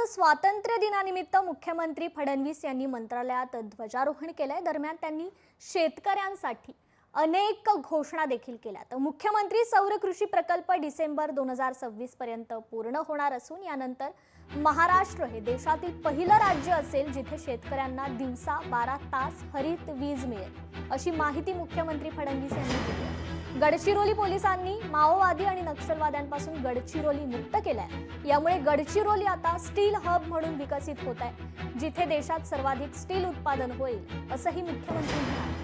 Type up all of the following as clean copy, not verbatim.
स्वातंत्र्य दिनानिमित्त मुख्यमंत्री फडणवीस यांनी मंत्रालयात ध्वजारोहण केलंय। दरम्यान त्यांनी शेतकऱ्यांसाठी अनेक घोषणा देखील केल्या। तर मुख्यमंत्री सौर कृषी प्रकल्प डिसेंबर 2026 पर्यंत पूर्ण होणार असून यानंतर महाराष्ट्र हे देशातील पहिलं राज्य असेल जिथे शेतकऱ्यांना दिवसा 12 तास हरित वीज मिळेल, अशी माहिती मुख्यमंत्री फडणवीस यांनी दिली। गडचिरोली पोलिसांनी माओवादी आणि नक्षलवाद्यांपासून गडचिरोली मुक्त केलंय। यामुळे गडचिरोली आता स्टील हब म्हणून विकसित होत आहे, जिथे देशात सर्वाधिक स्टील उत्पादन होईल, असंही मुख्यमंत्री म्हणाले।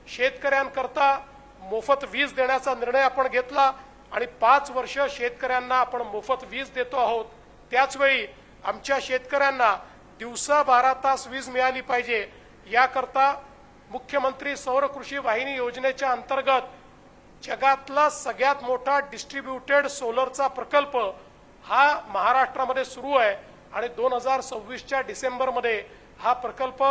शेतकऱ्यांकरता मोफत वीज देण्याचा निर्णय आपण घेतला आणि 5 वर्ष शेतकऱ्यांना आपण मोफत वीज देतो आहोत। त्याचवेळी आमच्या शेतकऱ्यांना दिवसा 12 तास वीज मिळाली पाहिजे, याकरता मुख्यमंत्री सौर कृषी वाहिनी योजनेच्या अंतर्गत जगातला सगळ्यात मोठा डिस्ट्रीब्युटेड सोलरचा प्रकल्प हा महाराष्ट्रामध्ये सुरू आहे आणि 2026च्या डिसेंबरमध्ये हा प्रकल्प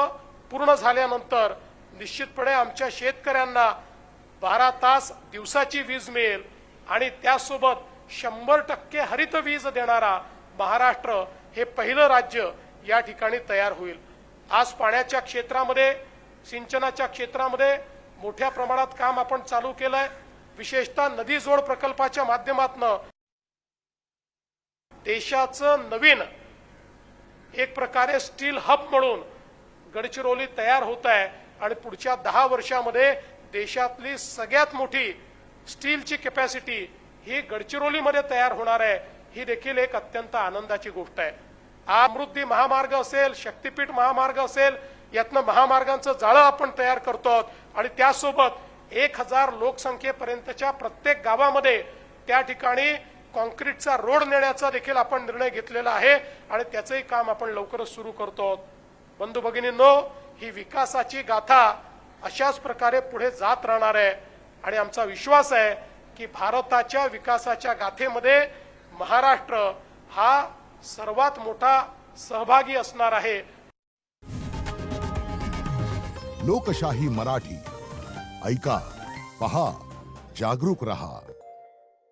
पूर्ण झाल्यानंतर निश्चितपणे आमच्या शेतकऱ्यांना 12 तास दिवसाची वीज मिळेल आणि त्यासोबत 100% हरित वीज देणारा महाराष्ट्र हे पहिलं राज्य या ठिकाणी तयार होईल। आज पाण्याच्या क्षेत्रामध्ये, सिंचनाच्या क्षेत्रामध्ये मोठ्या प्रमाणात काम आपण चालू केलंय। विशेषतः नदी जोड प्रकल्पाच्या माध्यमातून देशाचं नवीन एक प्रकारे स्टील हब म्हणून गडचिरोली तयार होत आहे आणि पुढच्या 10 वर्षामध्ये देशातली सगळ्यात मोठी स्टीलची कॅपॅसिटी ही गडचिरोलीमध्ये तयार होणार आहे। ही देखील एक अत्यंत आनंदाची गोष्ट आहे। समृद्धी महामार्ग असेल, शक्तीपीठ महामार्ग असेल, यातनं महामार्गांचं जाळं आपण तयार करतो आणि त्यासोबत 1000 लोकसंख्येपर्यंतच्या प्रत्येक गावामध्ये त्या ठिकाणी कॉन्क्रीटचा रोड नेण्याचा देखील आपण निर्णय घेतलेला आहे आणि त्याचंही काम आपण लवकरच सुरू करतो। बंधू भगिनींनो, ही विकासाची गाथा अशाच प्रकारे पुढे जात राहणार आहे आणि आमचा विश्वास आहे की भारताच्या विकासाच्या गाथेमध्ये महाराष्ट्र हा सर्वात मोठा सहभागी असणार आहे। लोकशाही मराठी ऐका, पहा, जागरूक रहा।